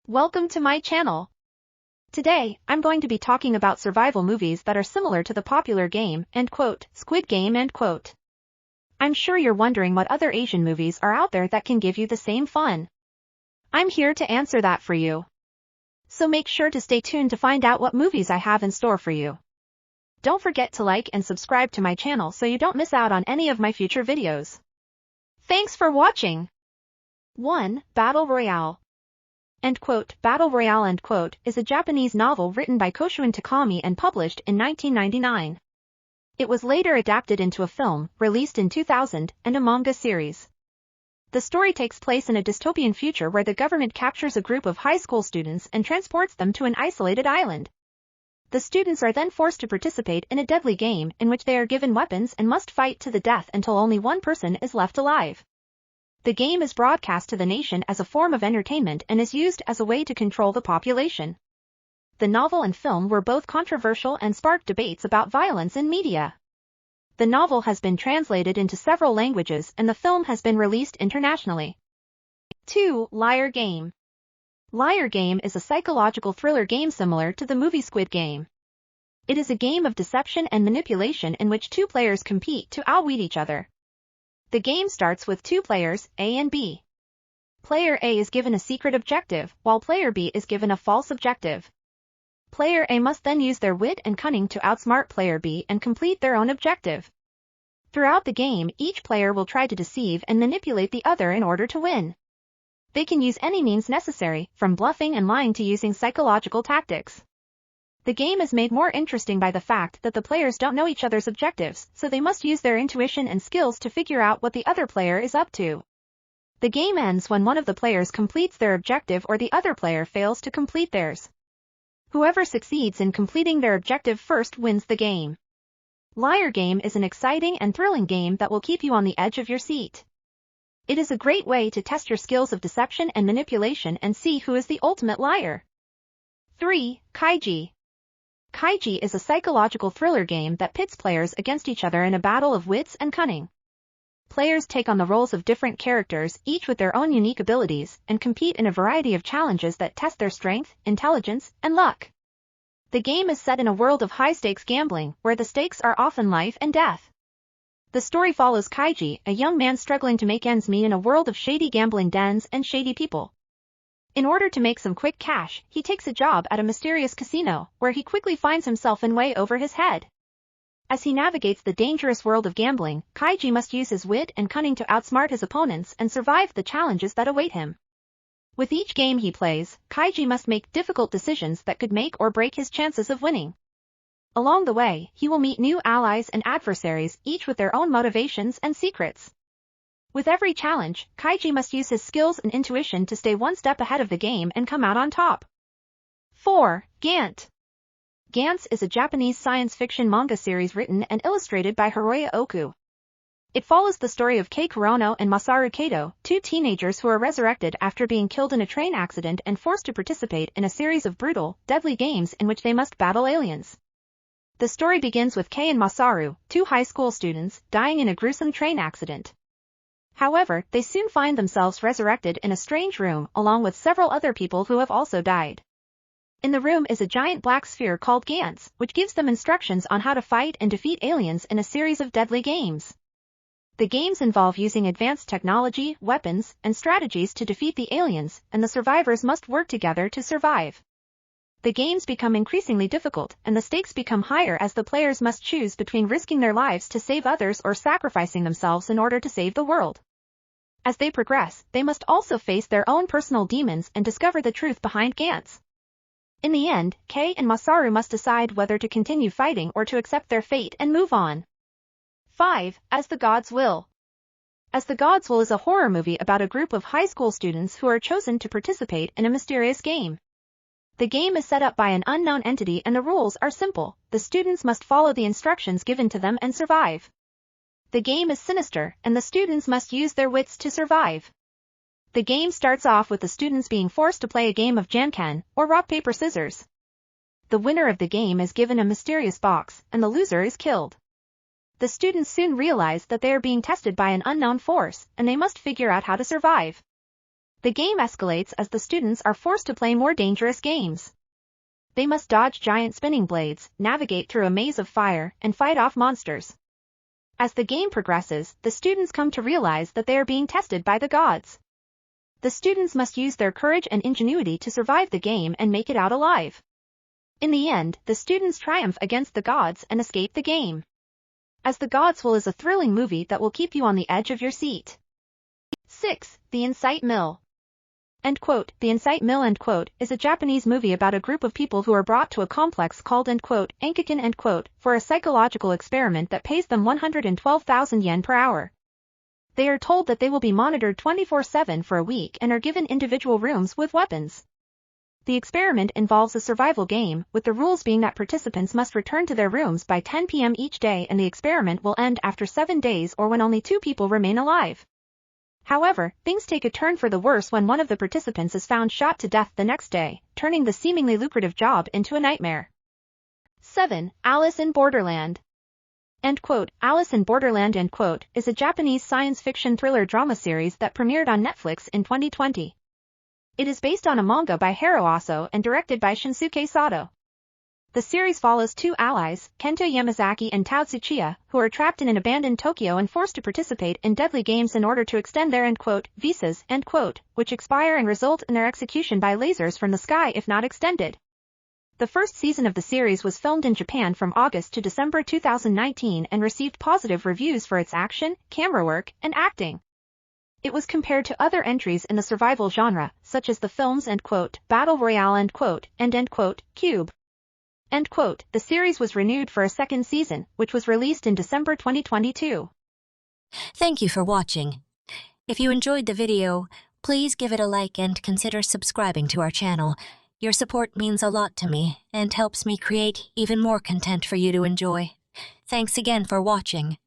Welcome to my channel. Today, I'm going to be talking about survival movies that are similar to the popular game, Squid Game, I'm sure you're wondering what other Asian movies are out there that can give you the same fun. I'm here to answer that for you. So make sure to stay tuned to find out what movies I have in store for you. Don't forget to like and subscribe to my channel so you don't miss out on any of my future videos. Thanks for watching. 1. Battle Royale. Battle Royale, is a Japanese novel written by Koshuin Takami and published in 1999. It was later adapted into a film, released in 2000, and a manga series. The story takes place in a dystopian future where the government captures a group of high school students and transports them to an isolated island. The students are then forced to participate in a deadly game in which they are given weapons and must fight to the death until only one person is left alive. The game is broadcast to the nation as a form of entertainment and is used as a way to control the population. The novel and film were both controversial and sparked debates about violence in media. The novel has been translated into several languages and the film has been released internationally. 2. Liar Game. Liar Game is a psychological thriller game similar to the movie Squid Game. It is a game of deception and manipulation in which two players compete to outwit each other. The game starts with two players, A and B. Player A is given a secret objective, while player B is given a false objective. Player A must then use their wit and cunning to outsmart player B and complete their own objective. Throughout the game, each player will try to deceive and manipulate the other in order to win. They can use any means necessary, from bluffing and lying to using psychological tactics. The game is made more interesting by the fact that the players don't know each other's objectives, so they must use their intuition and skills to figure out what the other player is up to. The game ends when one of the players completes their objective or the other player fails to complete theirs. Whoever succeeds in completing their objective first wins the game. Liar Game is an exciting and thrilling game that will keep you on the edge of your seat. It is a great way to test your skills of deception and manipulation and see who is the ultimate liar. 3. Kaiji. Kaiji is a psychological thriller game that pits players against each other in a battle of wits and cunning. Players take on the roles of different characters, each with their own unique abilities, and compete in a variety of challenges that test their strength, intelligence, and luck. The game is set in a world of high-stakes gambling, where the stakes are often life and death. The story follows Kaiji, a young man struggling to make ends meet in a world of shady gambling dens and shady people. In order to make some quick cash, he takes a job at a mysterious casino, where he quickly finds himself in way over his head. As he navigates the dangerous world of gambling, Kaiji must use his wit and cunning to outsmart his opponents and survive the challenges that await him. With each game he plays, Kaiji must make difficult decisions that could make or break his chances of winning. Along the way, he will meet new allies and adversaries, each with their own motivations and secrets. With every challenge, Kaiji must use his skills and intuition to stay one step ahead of the game and come out on top. 4. Gant. Gantz is a Japanese science fiction manga series written and illustrated by Hiroya Oku. It follows the story of Kei Kurono and Masaru Kato, two teenagers who are resurrected after being killed in a train accident and forced to participate in a series of brutal, deadly games in which they must battle aliens. The story begins with Kei and Masaru, two high school students, dying in a gruesome train accident. However, they soon find themselves resurrected in a strange room along with several other people who have also died. In the room is a giant black sphere called Gantz, which gives them instructions on how to fight and defeat aliens in a series of deadly games. The games involve using advanced technology, weapons, and strategies to defeat the aliens, and the survivors must work together to survive. The games become increasingly difficult, and the stakes become higher as the players must choose between risking their lives to save others or sacrificing themselves in order to save the world. As they progress, they must also face their own personal demons and discover the truth behind Gantz. In the end, Kei and Masaru must decide whether to continue fighting or to accept their fate and move on. 5. As the Gods Will. As the Gods Will is a horror movie about a group of high school students who are chosen to participate in a mysterious game. The game is set up by an unknown entity and the rules are simple. The students must follow the instructions given to them and survive. The game is sinister, and the students must use their wits to survive. The game starts off with the students being forced to play a game of jankan, or rock paper scissors. The winner of the game is given a mysterious box, and the loser is killed. The students soon realize that they are being tested by an unknown force, and they must figure out how to survive. The game escalates as the students are forced to play more dangerous games. They must dodge giant spinning blades, navigate through a maze of fire, and fight off monsters. As the game progresses, the students come to realize that they are being tested by the gods. The students must use their courage and ingenuity to survive the game and make it out alive. In the end, the students triumph against the gods and escape the game. As the Gods Will is a thrilling movie that will keep you on the edge of your seat. 6. The Insight Mill. The Insight Mill is a Japanese movie about a group of people who are brought to a complex called Enkiken for a psychological experiment that pays them 112,000 yen per hour. They are told that they will be monitored 24/7 for a week and are given individual rooms with weapons. The experiment involves a survival game, with the rules being that participants must return to their rooms by 10 p.m. each day and the experiment will end after 7 days or when only 2 people remain alive. However, things take a turn for the worse when one of the participants is found shot to death the next day, turning the seemingly lucrative job into a nightmare. 7. Alice in Borderland. Alice in Borderland is a Japanese science fiction thriller drama series that premiered on Netflix in 2020. It is based on a manga by Hiro Aso and directed by Shinsuke Sato. The series follows two allies, Kento Yamazaki and Tao Tsuchiya, who are trapped in an abandoned Tokyo and forced to participate in deadly games in order to extend their visas, which expire and result in their execution by lasers from the sky if not extended. The first season of the series was filmed in Japan from August to December 2019 and received positive reviews for its action, camera work, and acting. It was compared to other entries in the survival genre, such as the films Battle Royale and Cube. The series was renewed for a second season, which was released in December 2022. Thank you for watching. If you enjoyed the video, please give it a like and consider subscribing to our channel. Your support means a lot to me and helps me create even more content for you to enjoy. Thanks again for watching.